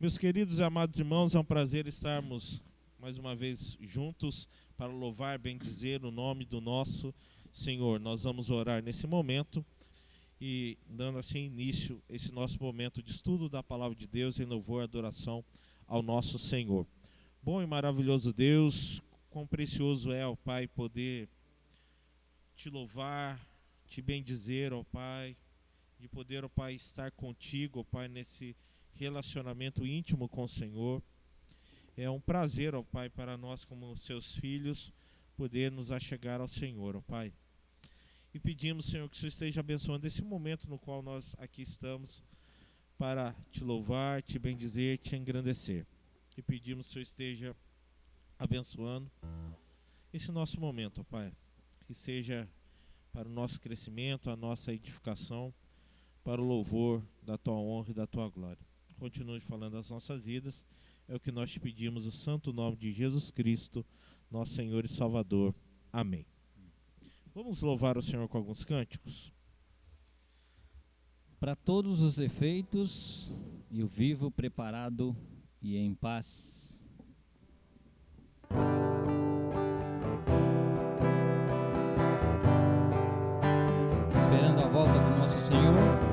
Meus queridos e amados irmãos, é um prazer estarmos mais uma vez juntos para louvar, bendizer o nome do nosso Senhor. Nós vamos orar nesse momento e dando assim início a esse nosso momento de estudo da palavra de Deus em louvor e adoração ao nosso Senhor. Bom e maravilhoso Deus, quão precioso é, ó Pai, poder te louvar, te bendizer, ó Pai, de poder, ó Pai, estar contigo, ó Pai, nesse relacionamento íntimo com o Senhor. É um prazer, ó Pai, para nós como seus filhos, poder nos achegar ao Senhor, ó Pai. E pedimos, Senhor, que o Senhor esteja abençoando esse momento no qual nós aqui estamos para te louvar, te bendizer, te engrandecer. E pedimos que o Senhor esteja abençoando esse nosso momento, ó Pai. Que seja para o nosso crescimento, a nossa edificação, para o louvor da tua honra e da tua glória. Continue falando as nossas vidas, é o que nós te pedimos, o santo nome de Jesus Cristo, nosso Senhor e Salvador. Amém. Vamos louvar o Senhor com alguns cânticos? Para todos os efeitos, e o vivo preparado e em paz. Esperando a volta do nosso Senhor.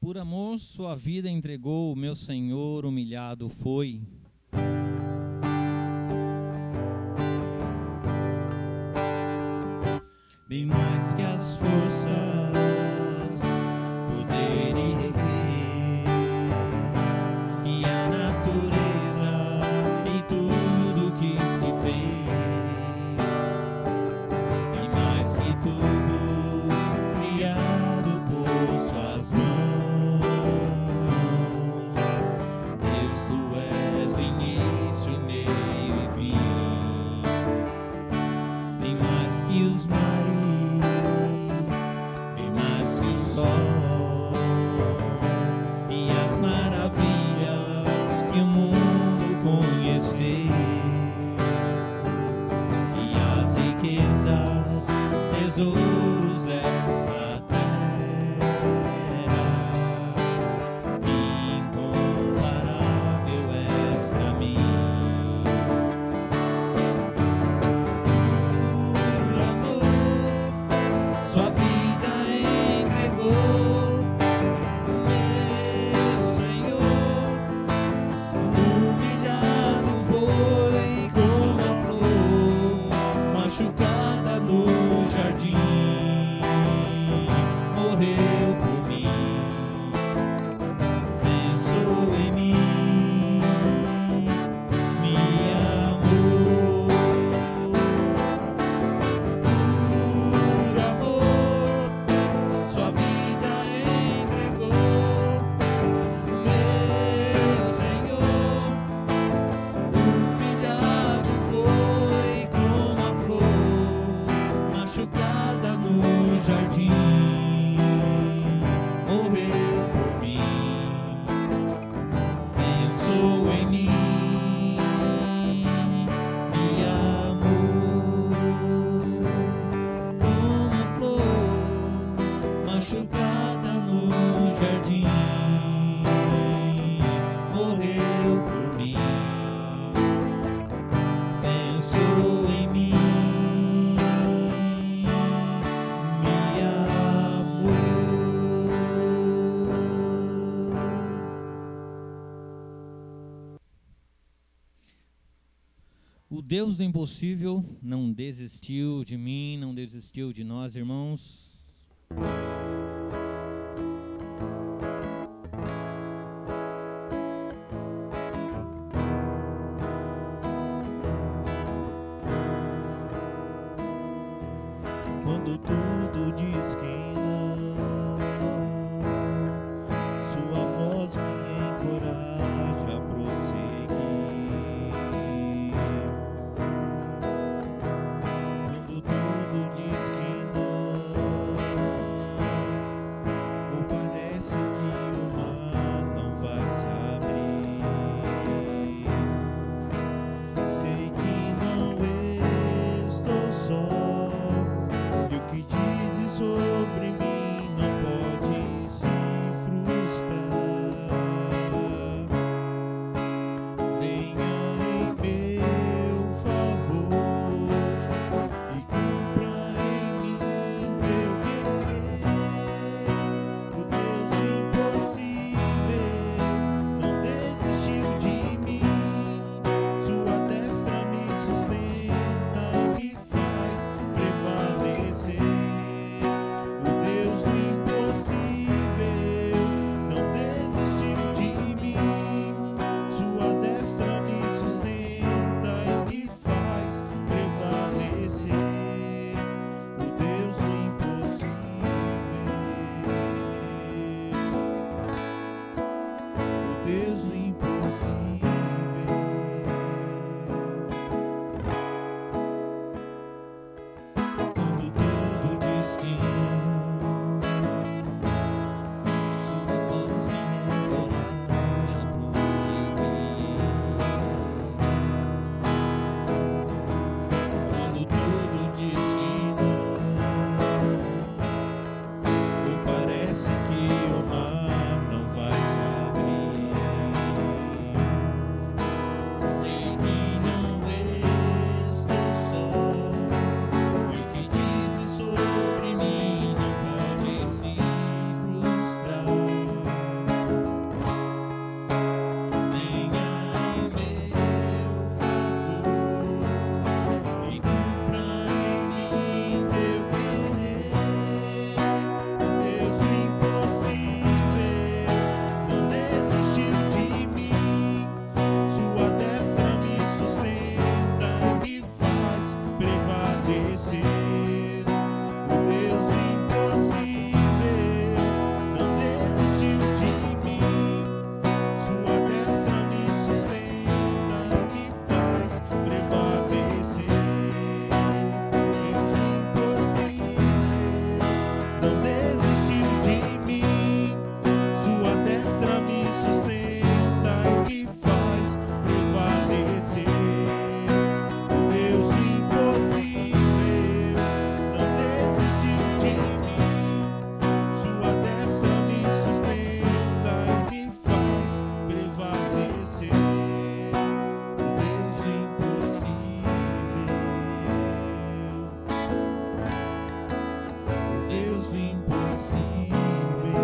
Por amor, sua vida entregou, o meu Senhor humilhado foi. Bem mais que as forças, poder e reis, e a natureza e tudo que se fez. Bem mais que tudo criado por suas mãos. Os mares O Deus do impossível não desistiu de mim, não desistiu de nós, irmãos. Quando tudo desquina, sua voz me encoraja a prosseguir. Quando tudo desquina, ou parece que o mar não vai se abrir, sei que não estou só. E o que dizes sobre mim não pode se frustrar. Venha em meu favor e cumpra em mim teu querer. O Deus do impossível não desistiu de mim. Sua destra me sustenta e me faz prevalecer. O Deus do impossível não desistiu de mim. Sua destra me sustenta e me faz prevalecer. O Deus do impossível. O Deus do impossível. Quando tudo desquina, Sua voz me encoraja a prosseguir. quando tudo desquina, ou parece que o mar não vai se abrir, sei que não estou só. E o que dizes sobre mim não pode se frustrar. Venha em meu favor e cumpra em mim teu querer. Deus impossível não desistiu de mim. Sua destra me sustenta e me faz prevalecer. O Deus impossível não desistiu de mim. Sua destra me sustenta e me faz prevalecer. Deus impossível não desistiu de mim. Sua destra me sustenta e me faz prevalecer. Deus impossível não desistiu de mim. Sua destra me sustenta e me faz prevalecer. Deus impossível. Deus impossível.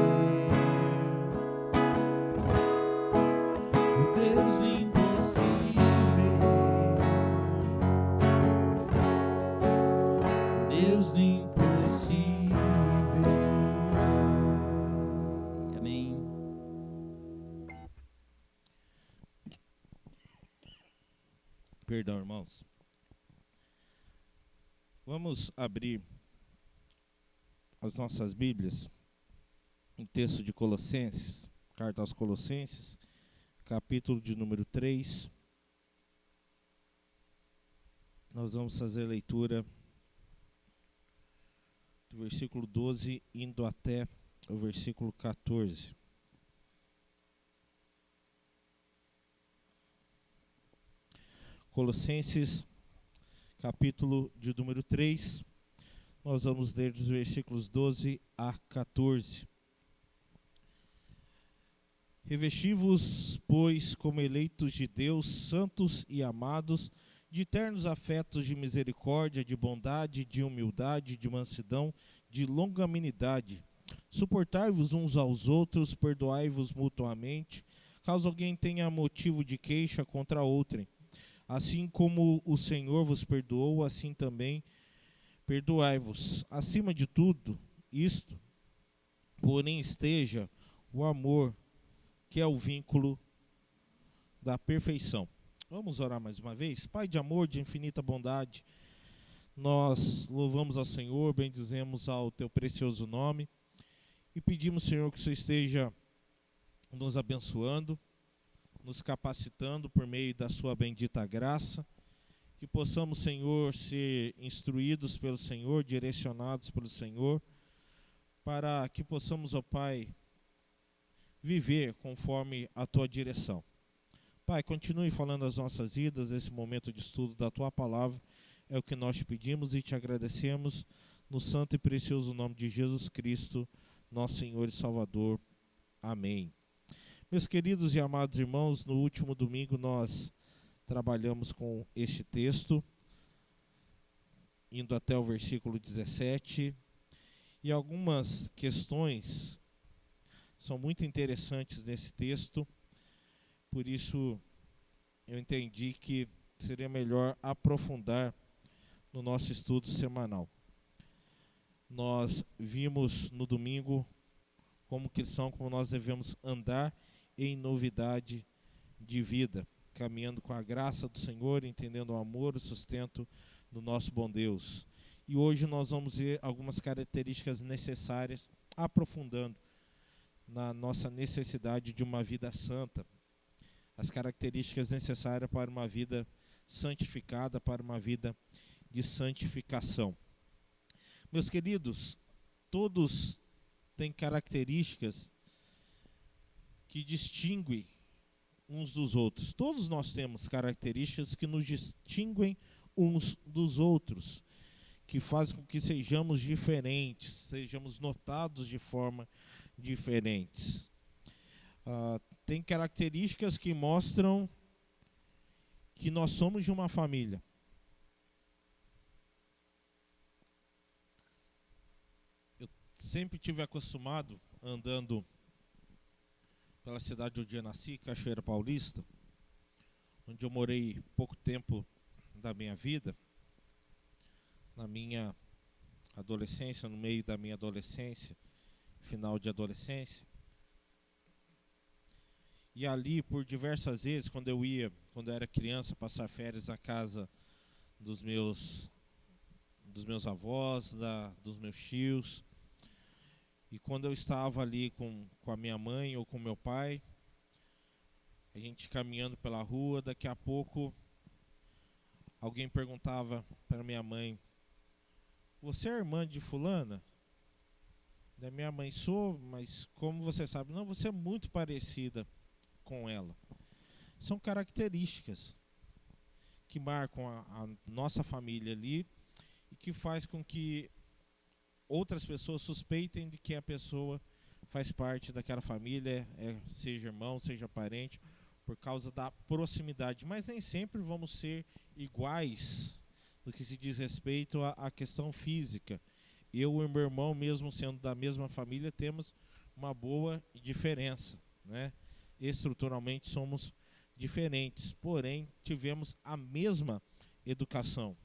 O Deus impossível. Deus impossível. Amém. Perdão, irmãos. Vamos abrir as nossas Bíblias, um texto de Colossenses, carta aos Colossenses, capítulo de número 3. Nós vamos fazer a leitura do versículo 12, indo até o versículo 14. Colossenses, capítulo de número 3, nós vamos ler dos versículos 12 a 14. Revesti-vos, pois, como eleitos de Deus, santos e amados, de ternos afetos de misericórdia, de bondade, de humildade, de mansidão, de longanimidade. Suportai-vos uns aos outros, perdoai-vos mutuamente, caso alguém tenha motivo de queixa contra outrem. Assim como o Senhor vos perdoou, assim também perdoai-vos. Acima de tudo, isto, porém, esteja o amor, que é o vínculo da perfeição. Vamos orar mais uma vez? Pai de amor, de infinita bondade, nós louvamos ao Senhor, bendizemos ao teu precioso nome e pedimos, Senhor, que o Senhor esteja nos abençoando, nos capacitando por meio da sua bendita graça, que possamos, Senhor, ser instruídos pelo Senhor, direcionados pelo Senhor, para que possamos, ó Pai, viver conforme a tua direção. Pai, continue falando as nossas vidas nesse momento de estudo da tua palavra, é o que nós te pedimos e te agradecemos, no santo e precioso nome de Jesus Cristo, nosso Senhor e Salvador. Amém. Meus queridos e amados irmãos, no último domingo nós trabalhamos com este texto, indo até o versículo 17, e algumas questões são muito interessantes nesse texto, por isso eu entendi que seria melhor aprofundar no nosso estudo semanal. Nós vimos no domingo como cristão, como nós devemos andar em novidade de vida, caminhando com a graça do Senhor, entendendo o amor, o sustento do nosso bom Deus. E hoje nós vamos ver algumas características necessárias, aprofundando na nossa necessidade de uma vida santa, as características necessárias para uma vida santificada, para uma vida de santificação. Meus queridos, todos têm características que distinguem uns dos outros. Todos nós temos características que nos distinguem uns dos outros, que fazem com que sejamos diferentes, sejamos notados de forma diferentes. Tem características que mostram que nós somos de uma família. Eu sempre tive acostumado, andando pela cidade onde eu nasci, Cachoeira Paulista, onde eu morei pouco tempo da minha vida, na minha adolescência, no meio da minha adolescência, final de adolescência. E ali, por diversas vezes, quando eu era criança, passar férias na casa dos meus avós, dos meus tios, e quando eu estava ali com a minha mãe ou com meu pai, a gente caminhando pela rua, daqui a pouco alguém perguntava para minha mãe: "Você é irmã de fulana?" Da minha mãe: "Sou, mas como você sabe?" "Não, você é muito parecida com ela." São características que marcam a nossa família ali e que faz com que outras pessoas suspeitem de que a pessoa faz parte daquela família, seja irmão, seja parente, por causa da proximidade. Mas nem sempre vamos ser iguais no que se diz respeito à questão física. Eu e meu irmão, mesmo sendo da mesma família, temos uma boa diferença, né? Estruturalmente somos diferentes, porém tivemos a mesma educação,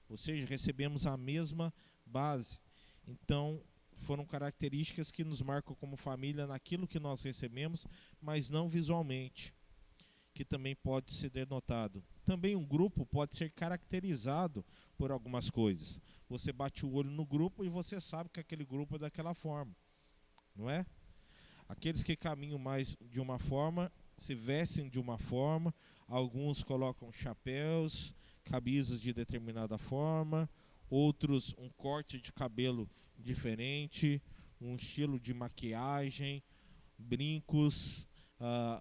ou seja, recebemos a mesma base. Então foram características que nos marcam como família naquilo que nós recebemos, mas não visualmente, que também pode ser denotado. Também um grupo pode ser caracterizado por algumas coisas. Você bate o olho no grupo e você sabe que aquele grupo é daquela forma, não é? Aqueles que caminham mais de uma forma, se vestem de uma forma, alguns colocam chapéus, camisas de determinada forma, outros um corte de cabelo diferente, um estilo de maquiagem, brincos,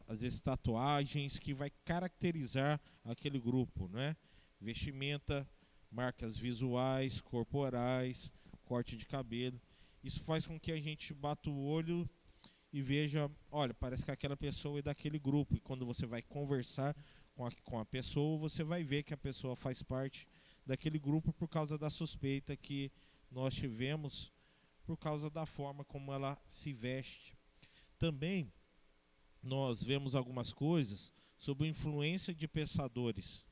às vezes tatuagens, que vai caracterizar aquele grupo, né? Vestimenta, marcas visuais, corporais, corte de cabelo. Isso faz com que a gente bata o olho e veja, olha, parece que aquela pessoa é daquele grupo. E quando você vai conversar com a pessoa, você vai ver que a pessoa faz parte daquele grupo por causa da suspeita que nós tivemos, por causa da forma como ela se veste. Também nós vemos algumas coisas sob a influência de pensadores,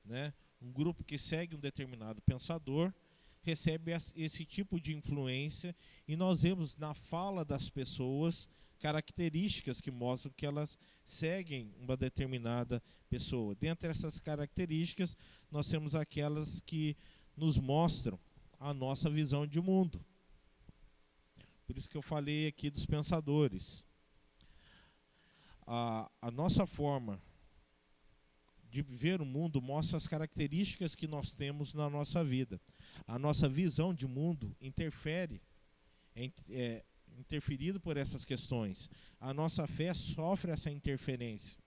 né? Um grupo que segue um determinado pensador recebe esse tipo de influência, e nós vemos na fala das pessoas características que mostram que elas seguem uma determinada pessoa. Dentre essas características, nós temos aquelas que nos mostram a nossa visão de mundo. Por isso que eu falei aqui dos pensadores. A nossa forma de ver o mundo mostra as características que nós temos na nossa vida. A nossa visão de mundo interfere, é interferido por essas questões. A nossa fé sofre essa interferência.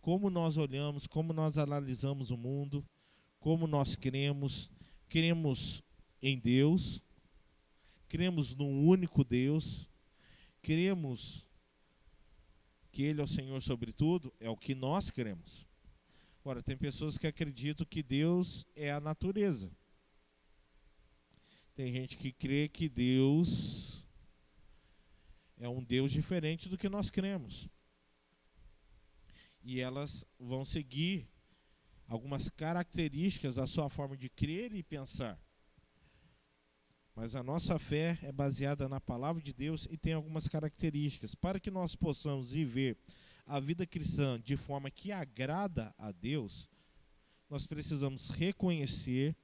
Como nós olhamos, como nós analisamos o mundo, como nós cremos em Deus, cremos num único Deus, cremos que Ele é o Senhor sobre tudo, é o que nós cremos. Ora, tem pessoas que acreditam que Deus é a natureza. Tem gente que crê que Deus é um Deus diferente do que nós cremos. E elas vão seguir algumas características da sua forma de crer e pensar. Mas a nossa fé é baseada na palavra de Deus e tem algumas características. Para que nós possamos viver a vida cristã de forma que agrada a Deus, nós precisamos reconhecer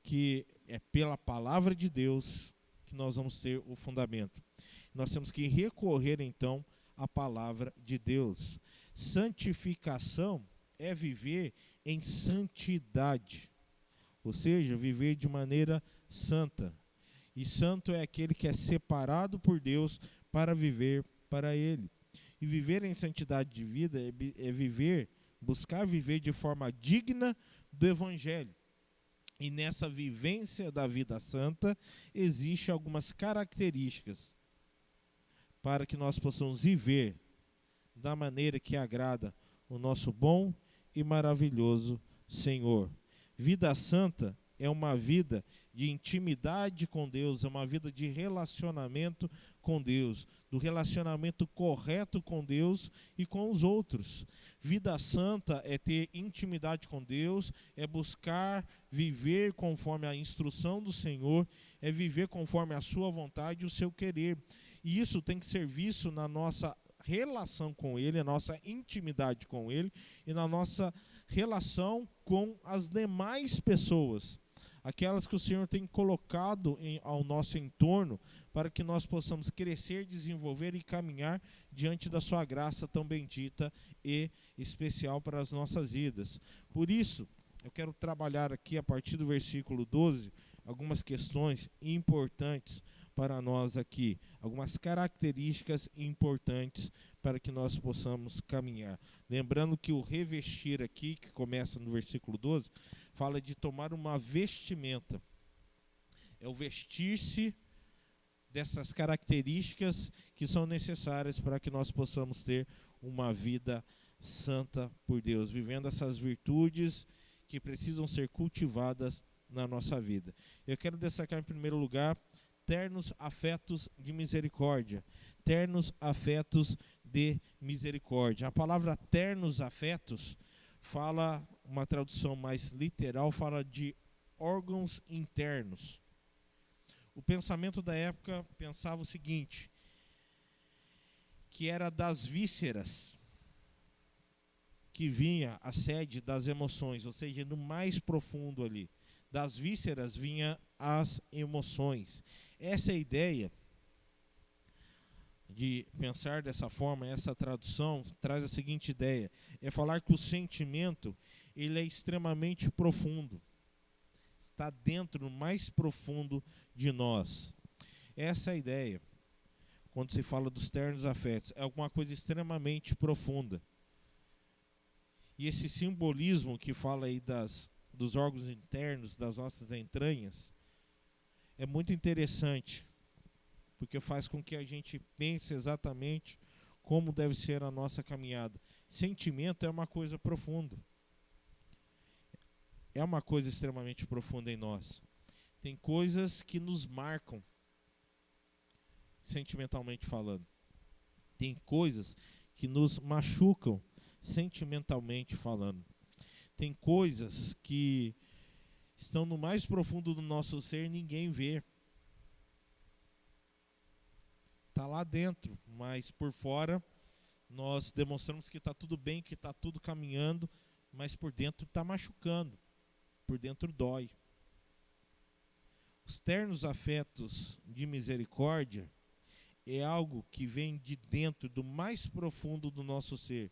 que é pela palavra de Deus que nós vamos ter o fundamento. Nós temos que recorrer então à palavra de Deus. Santificação é viver em santidade, ou seja, viver de maneira santa. E santo é aquele que é separado por Deus para viver para Ele. E viver em santidade de vida é buscar viver de forma digna do Evangelho. E nessa vivência da vida santa, existem algumas características para que nós possamos viver da maneira que agrada o nosso bom e maravilhoso Senhor. Vida santa é uma vida de intimidade com Deus, é uma vida de relacionamento com Deus, do relacionamento correto com Deus e com os outros. Vida santa é ter intimidade com Deus, é buscar viver conforme a instrução do Senhor, é viver conforme a sua vontade e o seu querer. E isso tem que ser visto na nossa relação com Ele, a nossa intimidade com Ele e na nossa relação com as demais pessoas, aquelas que o Senhor tem colocado ao nosso entorno, para que nós possamos crescer, desenvolver e caminhar diante da sua graça tão bendita e especial para as nossas vidas. Por isso, eu quero trabalhar aqui a partir do versículo 12, algumas questões importantes para nós aqui, algumas características importantes para que nós possamos caminhar. Lembrando que o revestir aqui, que começa no versículo 12, fala de tomar uma vestimenta. É o vestir-se dessas características que são necessárias para que nós possamos ter uma vida santa por Deus, vivendo essas virtudes que precisam ser cultivadas na nossa vida. Eu quero destacar em primeiro lugar ternos afetos de misericórdia. Ternos afetos de misericórdia. A palavra ternos afetos fala, uma tradução mais literal, fala de órgãos internos. O pensamento da época pensava o seguinte, que era das vísceras que vinha a sede das emoções, ou seja, no mais profundo ali. Das vísceras vinha as emoções. Essa é a ideia de pensar dessa forma, essa tradução traz a seguinte ideia, é falar que o sentimento ele é extremamente profundo, está dentro, no mais profundo de nós. Essa é a ideia, quando se fala dos ternos afetos, é alguma coisa extremamente profunda. E esse simbolismo que fala aí dos órgãos internos, das nossas entranhas, é muito interessante, porque faz com que a gente pense exatamente como deve ser a nossa caminhada. Sentimento é uma coisa profunda. É uma coisa extremamente profunda em nós. Tem coisas que nos marcam, sentimentalmente falando. Tem coisas que nos machucam, sentimentalmente falando. Tem coisas que estão no mais profundo do nosso ser e ninguém vê. Está lá dentro, mas por fora nós demonstramos que está tudo bem, que está tudo caminhando, mas por dentro está machucando, por dentro dói. Os ternos afetos de misericórdia é algo que vem de dentro, do mais profundo do nosso ser.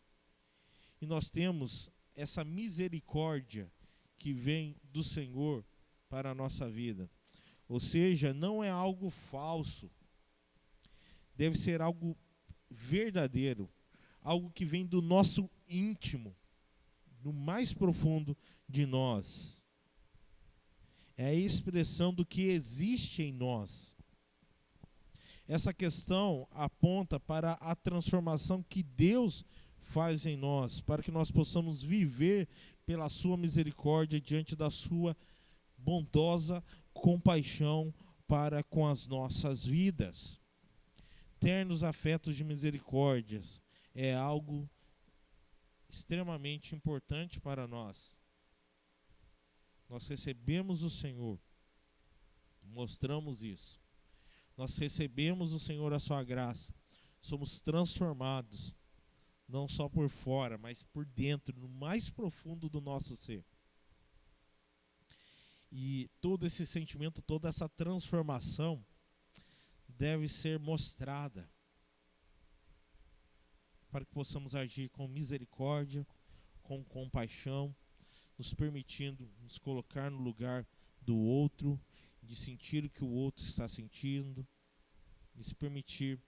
E nós temos essa misericórdia que vem do Senhor para a nossa vida. Ou seja, não é algo falso. Deve ser algo verdadeiro. Algo que vem do nosso íntimo, do mais profundo de nós. É a expressão do que existe em nós. Essa questão aponta para a transformação que Deus faz em nós, para que nós possamos viver pela sua misericórdia diante da sua bondosa compaixão para com as nossas vidas. Ternos afetos de misericórdias é algo extremamente importante para nós. Nós recebemos o Senhor, mostramos isso. Nós recebemos do Senhor a sua graça, somos transformados, não só por fora, mas por dentro, no mais profundo do nosso ser. E todo esse sentimento, toda essa transformação deve ser mostrada para que possamos agir com misericórdia, com compaixão, nos permitindo nos colocar no lugar do outro, de sentir o que o outro está sentindo, de se permitir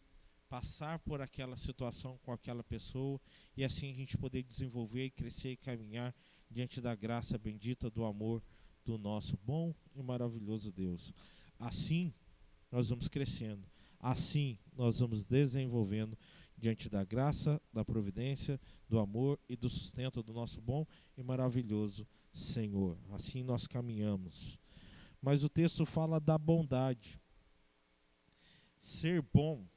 passar por aquela situação com aquela pessoa e assim a gente poder desenvolver e crescer e caminhar diante da graça bendita do amor do nosso bom e maravilhoso Deus. Assim nós vamos crescendo, assim nós vamos desenvolvendo diante da graça, da providência, do amor e do sustento do nosso bom e maravilhoso Senhor. Assim nós caminhamos. Mas o texto fala da bondade. Ser bom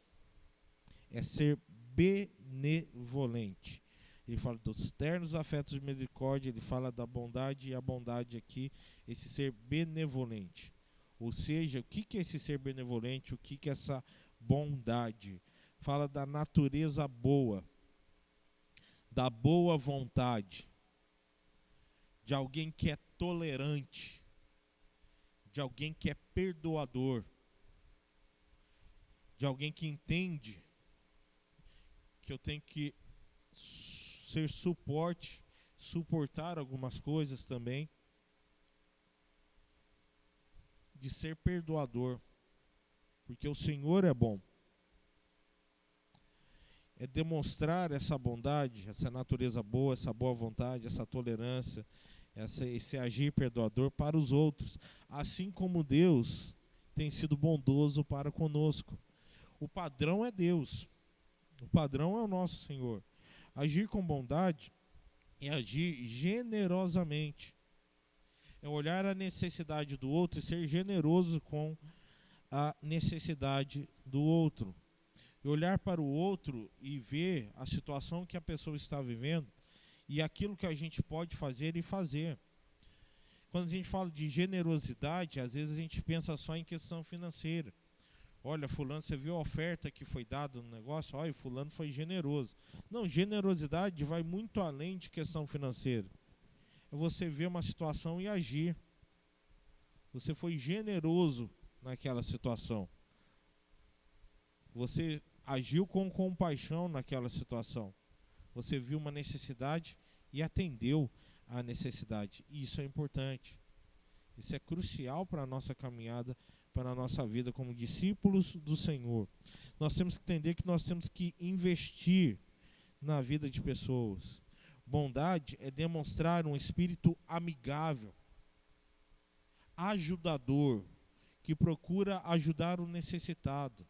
é ser benevolente. Ele fala dos ternos afetos de misericórdia, ele fala da bondade, e a bondade aqui, esse ser benevolente. Ou seja, o que é esse ser benevolente? O que é essa bondade? Fala da natureza boa, da boa vontade, de alguém que é tolerante, de alguém que é perdoador, de alguém que entende que eu tenho que ser suportar algumas coisas também, de ser perdoador, porque o Senhor é bom. É demonstrar essa bondade, essa natureza boa, essa boa vontade, essa tolerância, esse agir perdoador para os outros, assim como Deus tem sido bondoso para conosco. O padrão é Deus, o padrão é o nosso Senhor. Agir com bondade é agir generosamente, é olhar a necessidade do outro e ser generoso com a necessidade do outro. E olhar para o outro e ver a situação que a pessoa está vivendo e aquilo que a gente pode fazer e fazer. Quando a gente fala de generosidade, às vezes a gente pensa só em questão financeira. Olha, fulano, você viu a oferta que foi dada no negócio? Olha, fulano foi generoso. Não, generosidade vai muito além de questão financeira. É você ver uma situação e agir. Você foi generoso naquela situação. Você agiu com compaixão naquela situação. Você viu uma necessidade e atendeu à necessidade. Isso é importante. Isso é crucial para a nossa caminhada, para a nossa vida como discípulos do Senhor. Nós temos que entender que nós temos que investir na vida de pessoas. Bondade é demonstrar um espírito amigável, ajudador, que procura ajudar o necessitado.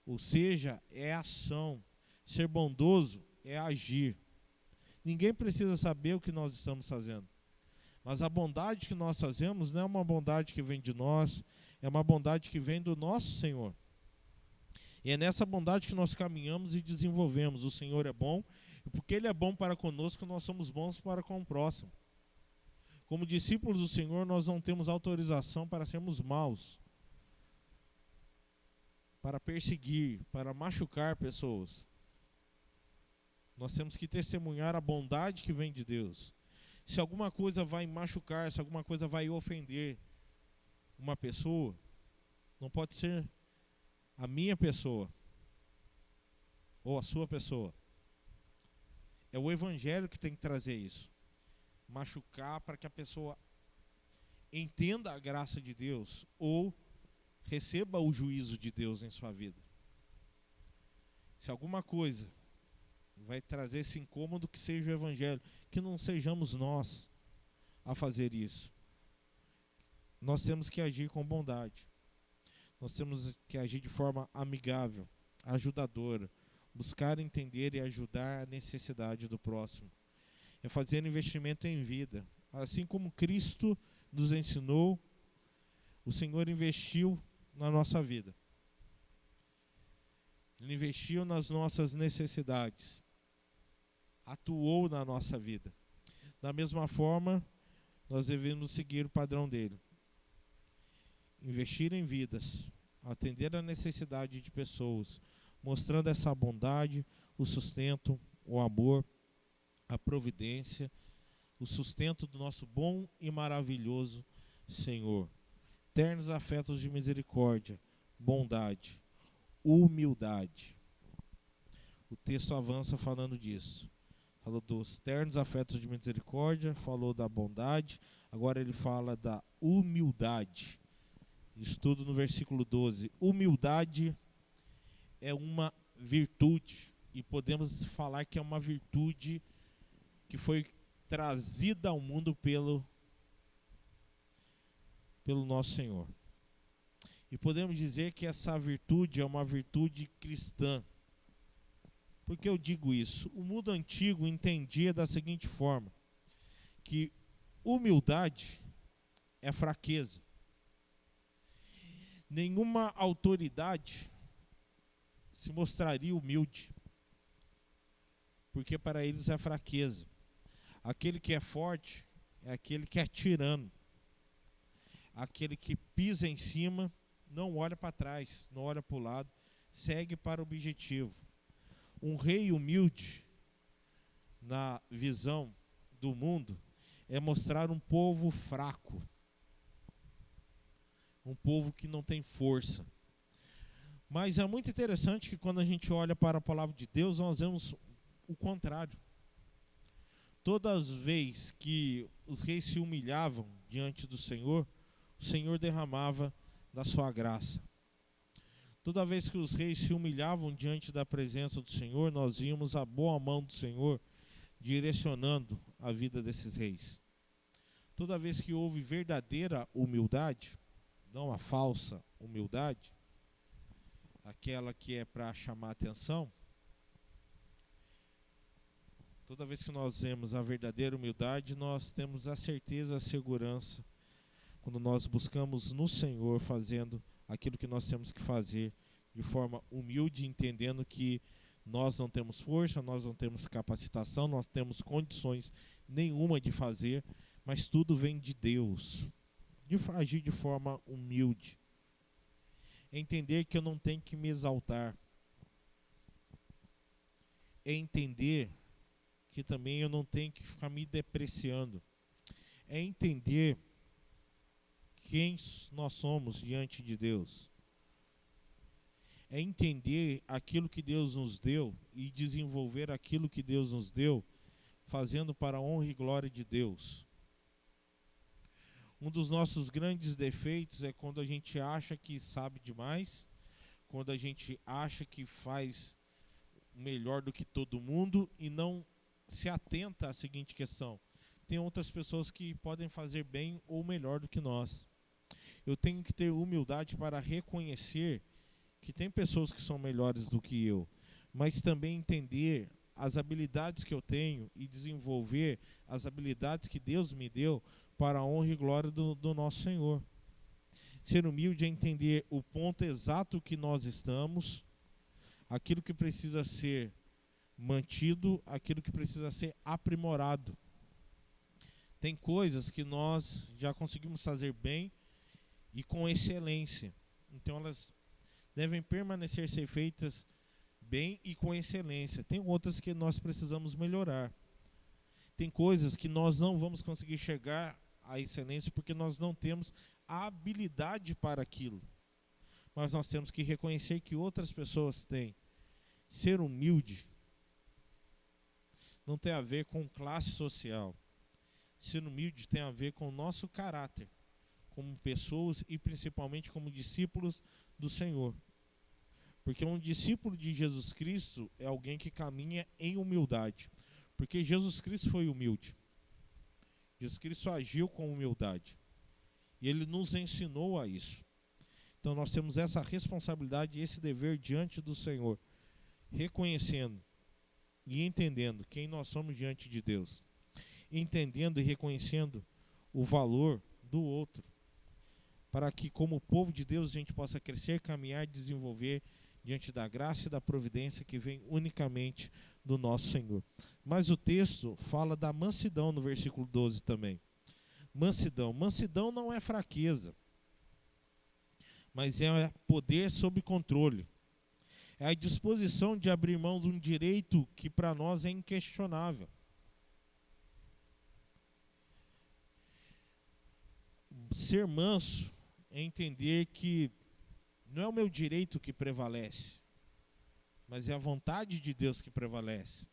Ou seja, é ação. Ser bondoso é agir. Ninguém precisa saber o que nós estamos fazendo. Mas a bondade que nós fazemos não é uma bondade que vem de nós, é uma bondade que vem do nosso Senhor. E é nessa bondade que nós caminhamos e desenvolvemos. O Senhor é bom E porque Ele é bom para conosco, nós somos bons para com o próximo. Como discípulos do Senhor, nós não temos autorização para sermos maus, para perseguir, para machucar pessoas. Nós temos que testemunhar a bondade que vem de Deus. Se alguma coisa vai machucar, se alguma coisa vai ofender uma pessoa, não pode ser a minha pessoa ou a sua pessoa. É o Evangelho que tem que trazer isso. Machucar para que a pessoa entenda a graça de Deus ou receba o juízo de Deus em sua vida. Se alguma coisa vai trazer esse incômodo, que seja o Evangelho, que não sejamos nós a fazer isso. Nós temos que agir com bondade. Nós temos que agir de forma amigável, ajudadora, buscar entender e ajudar a necessidade do próximo. É fazer investimento em vida. Assim como Cristo nos ensinou, o Senhor investiu na nossa vida. Ele investiu nas nossas necessidades. Atuou na nossa vida. Da mesma forma, nós devemos seguir o padrão dele. Investir em vidas, atender a necessidade de pessoas, mostrando essa bondade, o sustento, o amor, a providência, o sustento do nosso bom e maravilhoso Senhor. Ternos afetos de misericórdia, bondade, humildade. O texto avança falando disso. Falou dos ternos afetos de misericórdia, falou da bondade, agora ele fala da humildade. Estudo no versículo 12. Humildade é uma virtude, e podemos falar que é uma virtude que foi trazida ao mundo pelo nosso Senhor. E podemos dizer que essa virtude é uma virtude cristã. Por que eu digo isso? O mundo antigo entendia da seguinte forma, que humildade é fraqueza. Nenhuma autoridade se mostraria humilde, porque para eles é fraqueza. Aquele que é forte é aquele que é tirano. Aquele que pisa em cima, não olha para trás, não olha para o lado, segue para o objetivo. Um rei humilde, na visão do mundo, é mostrar um povo fraco. Um povo que não tem força. Mas é muito interessante que quando a gente olha para a palavra de Deus, nós vemos o contrário. Todas as vezes que os reis se humilhavam diante do Senhor, o Senhor derramava da sua graça. Toda vez que os reis se humilhavam diante da presença do Senhor, nós víamos a boa mão do Senhor direcionando a vida desses reis. Toda vez que houve verdadeira humildade, não a falsa humildade, aquela que é para chamar atenção, toda vez que nós vemos a verdadeira humildade, nós temos a certeza, a segurança, quando nós buscamos no Senhor fazendo aquilo que nós temos que fazer de forma humilde, entendendo que nós não temos força, nós não temos capacitação, nós temos condições nenhuma de fazer, mas tudo vem de Deus. De agir de forma humilde. É entender que eu não tenho que me exaltar. É entender que também eu não tenho que ficar me depreciando. É entender quem nós somos diante de Deus. É entender aquilo que Deus nos deu e desenvolver aquilo que Deus nos deu, fazendo para a honra e glória de Deus. Um dos nossos grandes defeitos é quando a gente acha que sabe demais, quando a gente acha que faz melhor do que todo mundo e não se atenta à seguinte questão: tem outras pessoas que podem fazer bem ou melhor do que nós. Eu tenho que ter humildade para reconhecer que tem pessoas que são melhores do que eu, mas também entender as habilidades que eu tenho e desenvolver as habilidades que Deus me deu para a honra e glória do nosso Senhor. Ser humilde é entender o ponto exato que nós estamos, aquilo que precisa ser mantido aquilo que precisa ser aprimorado. Tem coisas que nós já conseguimos fazer bem e com excelência. Então elas devem permanecer ser feitas bem e com excelência. Tem outras que nós precisamos melhorar. Tem coisas que nós não vamos conseguir chegar à excelência porque nós não temos a habilidade para aquilo. Mas nós temos que reconhecer que outras pessoas têm. Ser humilde não tem a ver com classe social. Ser humilde tem a ver com o nosso caráter, como pessoas e principalmente como discípulos do Senhor. Porque um discípulo de Jesus Cristo é alguém que caminha em humildade. Porque Jesus Cristo foi humilde. Jesus Cristo agiu com humildade. E Ele nos ensinou a isso. Então nós temos essa responsabilidade e esse dever diante do Senhor, reconhecendo e entendendo quem nós somos diante de Deus, entendendo e reconhecendo o valor do outro, para que como povo de Deus a gente possa crescer, caminhar, desenvolver diante da graça e da providência que vem unicamente do nosso Senhor. Mas o texto fala da mansidão no versículo 12 também. Mansidão. Mansidão não é fraqueza, mas é poder sob controle. É a disposição de abrir mão de um direito que para nós é inquestionável. Ser manso é entender que não é o meu direito que prevalece, mas é a vontade de Deus que prevalece.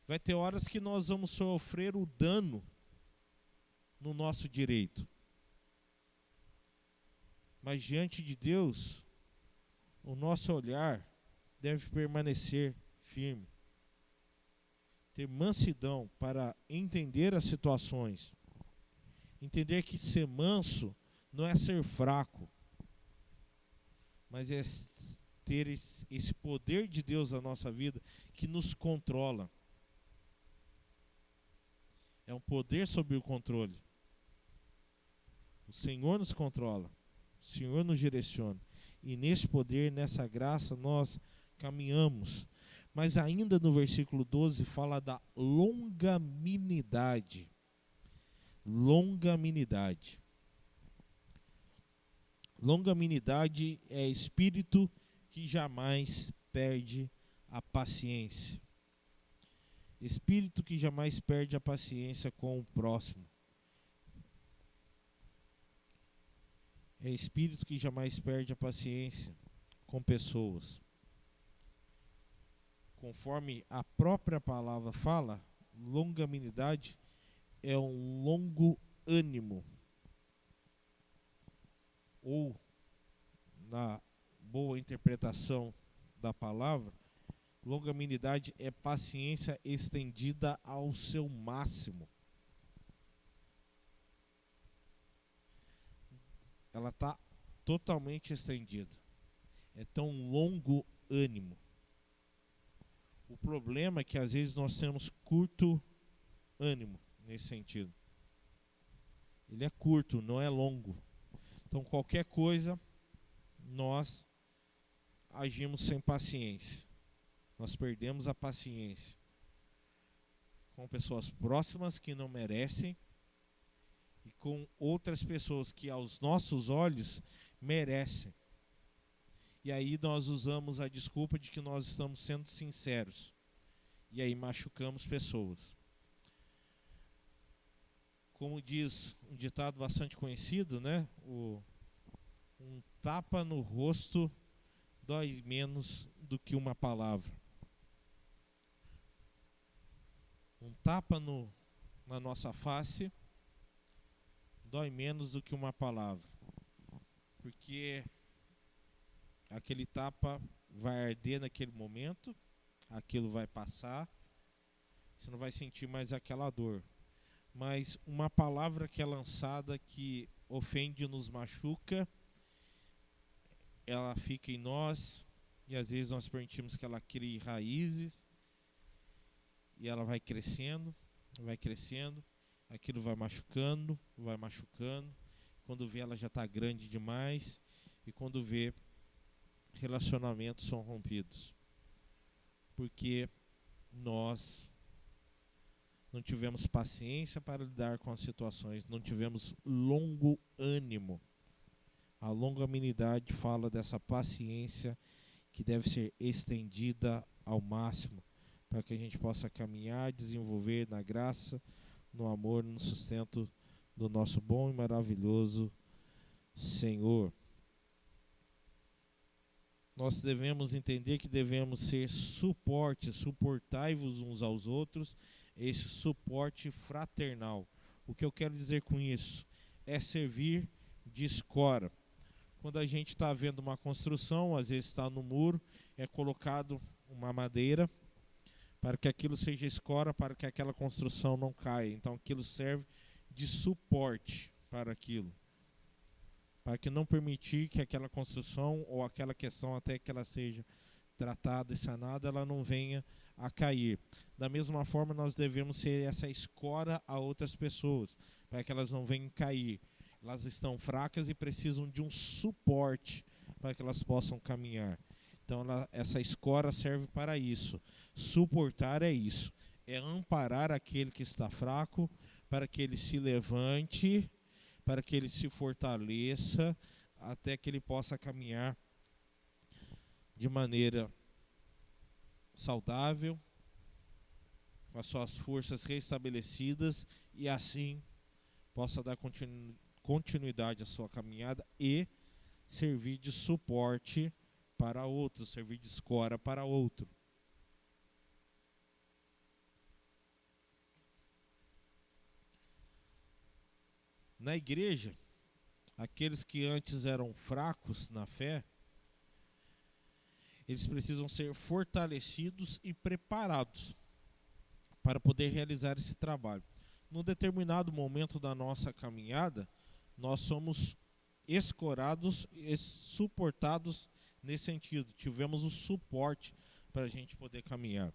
Vai ter horas que nós vamos sofrer o dano no nosso direito. Mas diante de Deus, o nosso olhar deve permanecer firme. Ter mansidão para entender as situações. Entender que ser manso não é ser fraco, mas é ter esse poder de Deus na nossa vida que nos controla. É um poder sob o controle. O Senhor nos controla. O Senhor nos direciona. E nesse poder, nessa graça, nós caminhamos. Mas ainda no versículo 12 fala da longanimidade. Longanimidade. Longanimidade é espírito que jamais perde a paciência. Espírito que jamais perde a paciência com o próximo. É espírito que jamais perde a paciência com pessoas. Conforme a própria palavra fala, longanimidade é um longo ânimo. Ou, na boa interpretação da palavra, longanimidade é paciência estendida ao seu máximo. Ela está totalmente estendida. É tão longo ânimo. O problema é que às vezes nós temos curto ânimo nesse sentido. Ele é curto, não é longo. Então qualquer coisa nós agimos sem paciência. Nós perdemos a paciência com pessoas próximas que não merecem e com outras pessoas que aos nossos olhos merecem. E aí nós usamos a desculpa de que nós estamos sendo sinceros. E aí machucamos pessoas. Como diz um ditado bastante conhecido, né? Um tapa no rosto dói menos do que uma palavra. Um tapa na nossa face dói menos do que uma palavra. Porque aquele tapa vai arder naquele momento, aquilo vai passar, você não vai sentir mais aquela dor. Mas uma palavra que é lançada que ofende, nos machuca, ela fica em nós e às vezes nós permitimos que ela crie raízes e ela vai crescendo, aquilo vai machucando. Quando vê, ela já está grande demais e quando vê, relacionamentos são rompidos. Porque nós não tivemos paciência para lidar com as situações, não tivemos longo ânimo. A longanimidade fala dessa paciência que deve ser estendida ao máximo, para que a gente possa caminhar, desenvolver na graça, no amor, no sustento do nosso bom e maravilhoso Senhor. Nós devemos entender que devemos ser suporte, suportai-vos uns aos outros, esse suporte fraternal. O que eu quero dizer com isso? É servir de escora. Quando a gente está vendo uma construção, às vezes está no muro, é colocado uma madeira para que aquilo seja escora, para que aquela construção não caia. Então aquilo serve de suporte para aquilo, para que não permitir que aquela construção ou aquela questão, até que ela seja tratada e sanada, ela não venha a cair. Da mesma forma, nós devemos ser essa escora a outras pessoas, para que elas não venham cair. Elas estão fracas e precisam de um suporte para que elas possam caminhar. Então essa escora serve para isso. Suportar é isso, é amparar aquele que está fraco, para que ele se levante, para que ele se fortaleça, até que ele possa caminhar de maneira saudável, com as suas forças restabelecidas, e assim possa dar continuidade à sua caminhada e servir de suporte para outro, servir de escora para outro. Na igreja, aqueles que antes eram fracos na fé, eles precisam ser fortalecidos e preparados para poder realizar esse trabalho. Num determinado momento da nossa caminhada, nós somos escorados e suportados nesse sentido. Tivemos o suporte para a gente poder caminhar.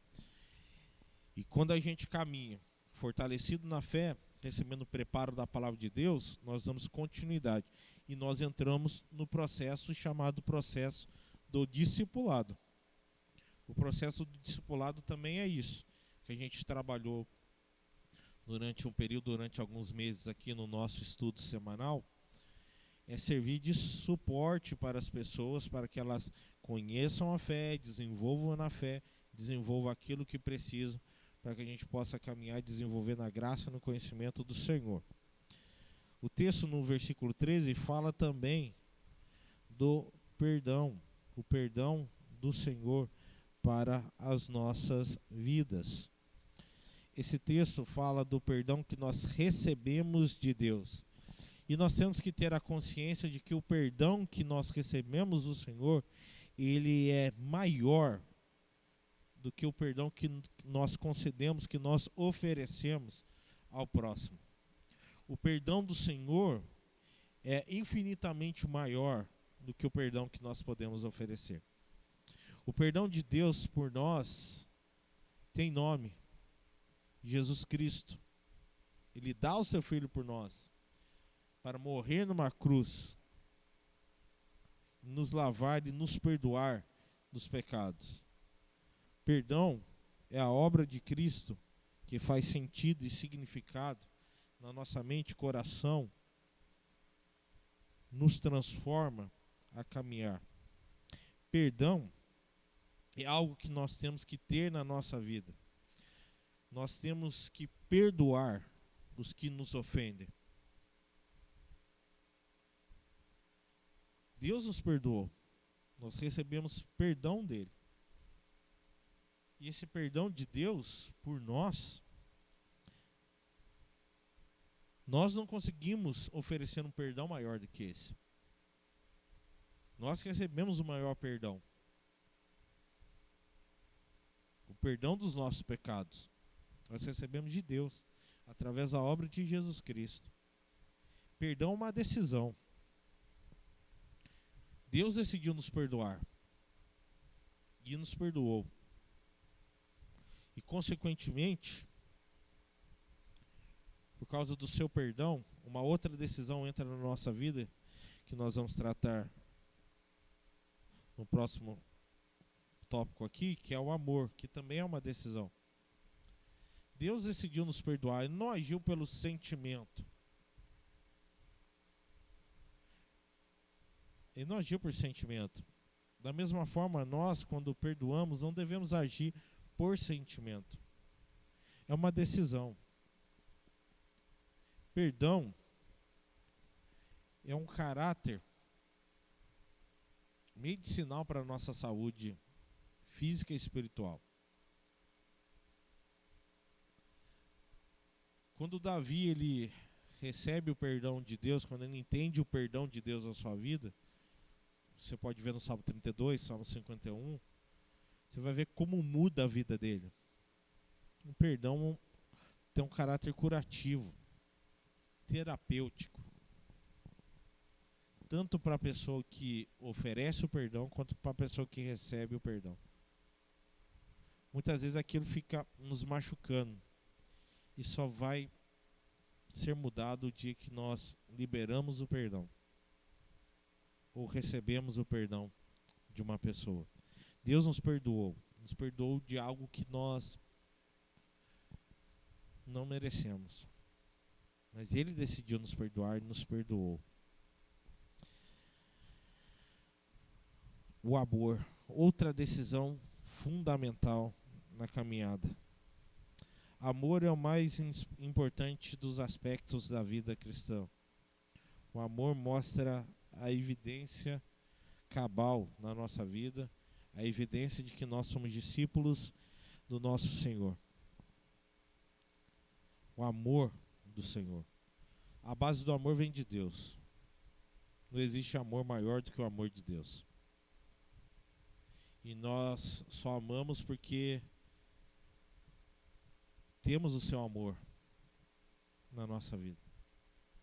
E quando a gente caminha fortalecido na fé, recebendo o preparo da palavra de Deus, nós damos continuidade. E nós entramos no processo chamado processo do discipulado. O processo do discipulado também é isso, que a gente trabalhou durante um período, durante alguns meses aqui no nosso estudo semanal, é servir de suporte para as pessoas, para que elas conheçam a fé, desenvolvam na fé, desenvolvam aquilo que precisam, para que a gente possa caminhar e desenvolver na graça e no conhecimento do Senhor. O texto no versículo 13 fala também do perdão, o perdão do Senhor para as nossas vidas. Esse texto fala do perdão que nós recebemos de Deus. E nós temos que ter a consciência de que o perdão que nós recebemos do Senhor, ele é maior do que o perdão que nós concedemos, que nós oferecemos ao próximo. O perdão do Senhor é infinitamente maior do que o perdão que nós podemos oferecer. O perdão de Deus por nós tem nome: Jesus Cristo. Ele dá o seu Filho por nós, para morrer numa cruz, nos lavar e nos perdoar dos pecados. Perdão é a obra de Cristo que faz sentido e significado na nossa mente e coração, nos transforma a caminhar. Perdão é algo que nós temos que ter na nossa vida. Nós temos que perdoar os que nos ofendem. Deus nos perdoou. Nós recebemos perdão dele. E esse perdão de Deus por nós, nós não conseguimos oferecer um perdão maior do que esse. Nós recebemos o maior perdão. O perdão dos nossos pecados. Nós recebemos de Deus, através da obra de Jesus Cristo. Perdão é uma decisão. Deus decidiu nos perdoar. E nos perdoou. E consequentemente, por causa do seu perdão, uma outra decisão entra na nossa vida, que nós vamos tratar no próximo tópico aqui, que é o amor, que também é uma decisão. Deus decidiu nos perdoar, Ele não agiu pelo sentimento. Ele não agiu por sentimento. Da mesma forma, nós, quando perdoamos, não devemos agir por sentimento. É uma decisão. Perdão é um caráter medicinal para a nossa saúde física e espiritual. Quando Davi ele recebe o perdão de Deus, quando ele entende o perdão de Deus na sua vida, você pode ver no Salmo 32, Salmo 51, você vai ver como muda a vida dele. O perdão tem um caráter curativo, terapêutico, tanto para a pessoa que oferece o perdão, quanto para a pessoa que recebe o perdão. Muitas vezes aquilo fica nos machucando, e só vai ser mudado o dia que nós liberamos o perdão, ou recebemos o perdão de uma pessoa. Deus nos perdoou de algo que nós não merecemos. Mas Ele decidiu nos perdoar e nos perdoou. O amor, outra decisão fundamental na caminhada. Amor é o mais importante dos aspectos da vida cristã. O amor mostra a evidência cabal na nossa vida, a evidência de que nós somos discípulos do nosso Senhor. O amor do Senhor. A base do amor vem de Deus. Não existe amor maior do que o amor de Deus. E nós só amamos porque temos o seu amor na nossa vida.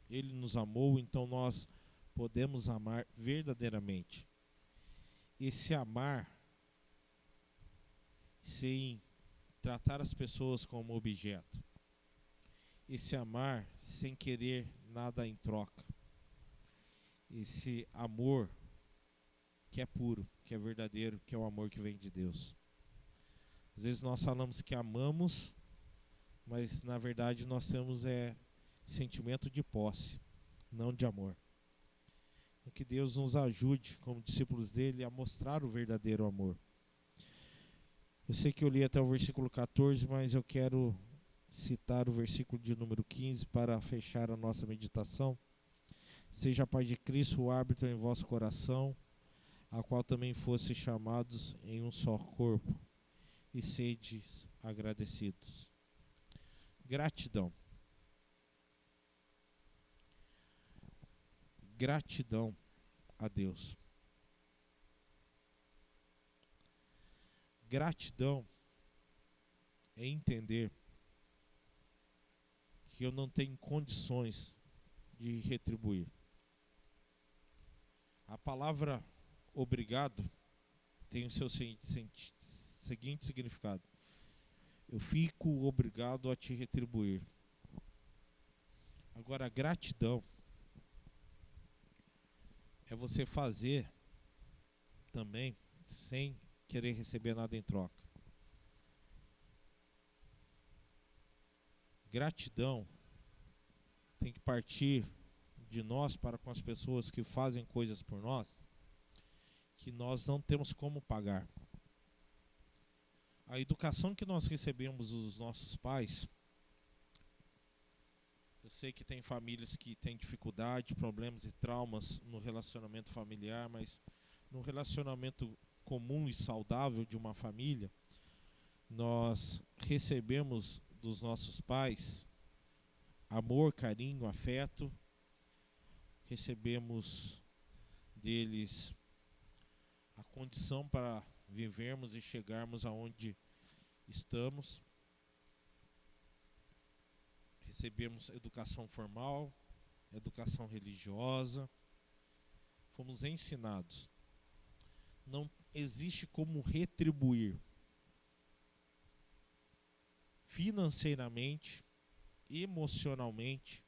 Ele nos amou, então nós podemos amar verdadeiramente. Esse amar sem tratar as pessoas como objeto. Esse amar sem querer nada em troca. Esse amor que é puro, que é verdadeiro, que é o amor que vem de Deus. Às vezes nós falamos que amamos, mas na verdade nós temos sentimento de posse, não de amor. Então, que Deus nos ajude, como discípulos dele, a mostrar o verdadeiro amor. Eu sei que eu li até o versículo 14, mas eu quero citar o versículo de número 15 para fechar a nossa meditação. Seja a paz de Cristo o árbitro em vosso coração, a qual também fosse chamados em um só corpo, e sedes agradecidos. Gratidão. Gratidão a Deus. Gratidão é entender que eu não tenho condições de retribuir. A palavra obrigado tem o seu seguinte significado: eu fico obrigado a te retribuir. Agora, a gratidão é você fazer também sem querer receber nada em troca. Gratidão tem que partir de nós para com as pessoas que fazem coisas por nós, que nós não temos como pagar. A educação que nós recebemos dos nossos pais, eu sei que tem famílias que têm dificuldade, problemas e traumas no relacionamento familiar, mas no relacionamento comum e saudável de uma família, nós recebemos dos nossos pais amor, carinho, afeto, recebemos deles a condição para vivermos e chegarmos aonde estamos. Recebemos educação formal, educação religiosa, fomos ensinados. Não existe como retribuir financeiramente, emocionalmente,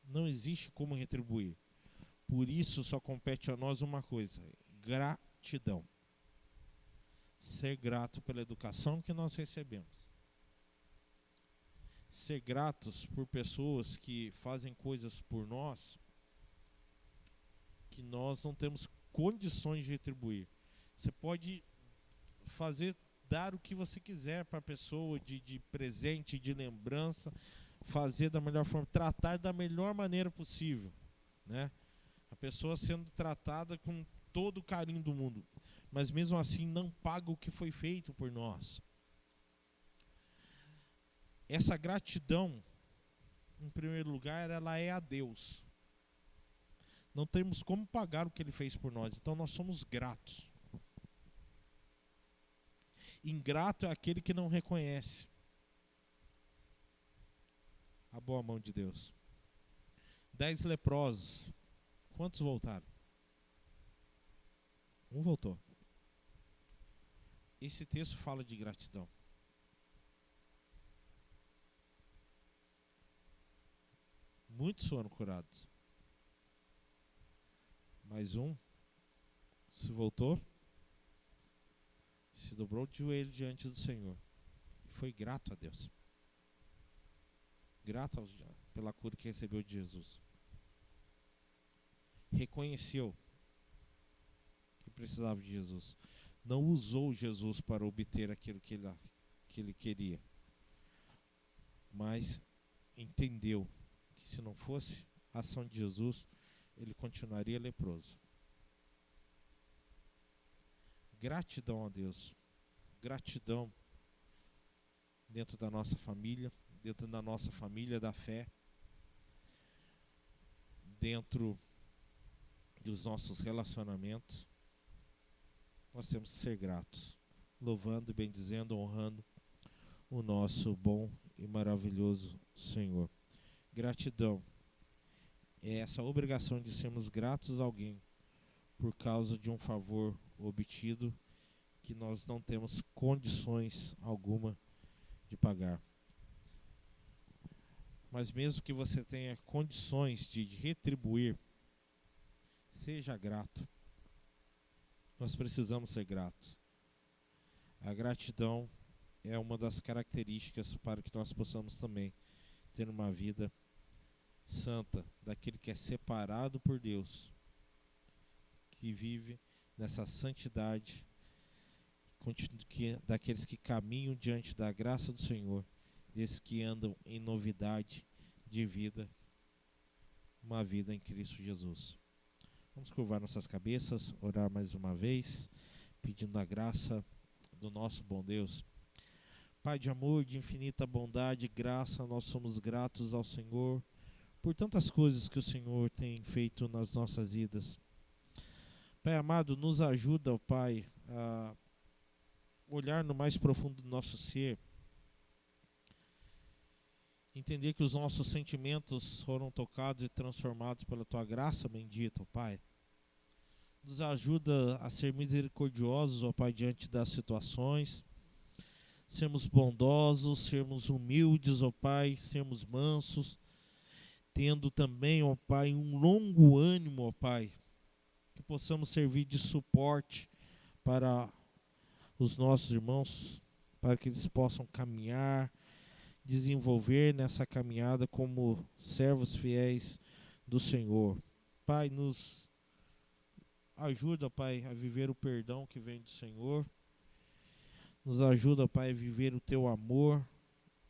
não existe como retribuir. Por isso só compete a nós uma coisa: gratidão. Ser grato pela educação que nós recebemos. ser gratos por pessoas que fazem coisas por nós que nós não temos condições de retribuir. Você pode dar o que você quiser para a pessoa, de presente, de lembrança, fazer da melhor forma, tratar da melhor maneira possível, né? A pessoa sendo tratada com todo o carinho do mundo, mas mesmo assim não paga o que foi feito por nós. Essa gratidão, em primeiro lugar, ela é a Deus. Não temos como pagar o que Ele fez por nós, então nós somos gratos. Ingrato é aquele que não reconhece a boa mão de Deus. 10 leprosos, quantos voltaram? Um voltou. Esse texto fala de gratidão. Muitos foram curados. Mas um se voltou, se dobrou de joelho diante do Senhor e foi grato a Deus. Grato pela cura que recebeu de Jesus. Reconheceu que precisava de Jesus. Não usou Jesus para obter aquilo que ele queria. Mas entendeu que se não fosse a ação de Jesus, ele continuaria leproso. Gratidão a Deus. Gratidão dentro da nossa família, dentro da nossa família da fé, dentro dos nossos relacionamentos. Nós temos que ser gratos, louvando, bendizendo, honrando o nosso bom e maravilhoso Senhor. Gratidão é essa obrigação de sermos gratos a alguém por causa de um favor obtido que nós não temos condições alguma de pagar. Mas mesmo que você tenha condições de retribuir, seja grato. Nós precisamos ser gratos. A gratidão é uma das características para que nós possamos também ter uma vida santa, daquele que é separado por Deus, que vive nessa santidade, daqueles que caminham diante da graça do Senhor, desses que andam em novidade de vida, uma vida em Cristo Jesus. Vamos curvar nossas cabeças, orar mais uma vez, pedindo a graça do nosso bom Deus. Pai de amor, de infinita bondade e graça, nós somos gratos ao Senhor por tantas coisas que o Senhor tem feito nas nossas vidas. Pai amado, nos ajuda, ó Pai, a olhar no mais profundo do nosso ser, entender que os nossos sentimentos foram tocados e transformados pela Tua graça bendita, ó Pai. Nos ajuda a ser misericordiosos, ó Pai, diante das situações, sermos bondosos, sermos humildes, ó Pai, sermos mansos, tendo também, ó Pai, um longo ânimo, ó Pai, que possamos servir de suporte para os nossos irmãos, para que eles possam caminhar, desenvolver nessa caminhada como servos fiéis do Senhor. Pai, nos ajuda, Pai, a viver o perdão que vem do Senhor. Nos ajuda, Pai, a viver o Teu amor.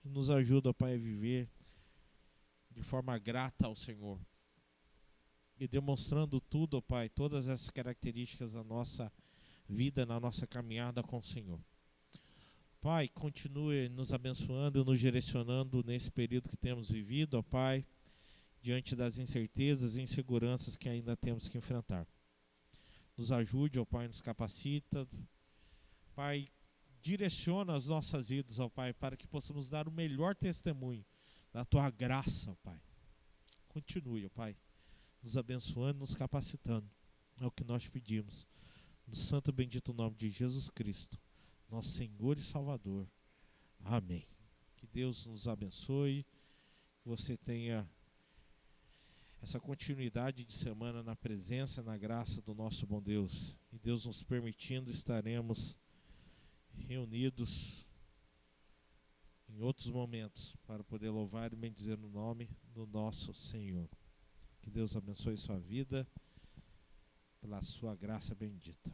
E nos ajuda, Pai, a viver de forma grata ao Senhor. E demonstrando tudo, ó Pai, todas essas características da nossa vida, na nossa caminhada com o Senhor. Pai, continue nos abençoando e nos direcionando nesse período que temos vivido, ó Pai, diante das incertezas e inseguranças que ainda temos que enfrentar. Nos ajude, ó Pai, nos capacita. Pai, direciona as nossas vidas, ó Pai, para que possamos dar o melhor testemunho da Tua graça, ó Pai. Continue, ó Pai, nos abençoando, nos capacitando. É o que nós pedimos. No santo e bendito nome de Jesus Cristo, nosso Senhor e Salvador. Amém. Que Deus nos abençoe. Que você tenha essa continuidade de semana na presença, na graça do nosso bom Deus. E Deus nos permitindo, estaremos reunidos em outros momentos para poder louvar e bendizer o nome do nosso Senhor. Que Deus abençoe sua vida pela sua graça bendita.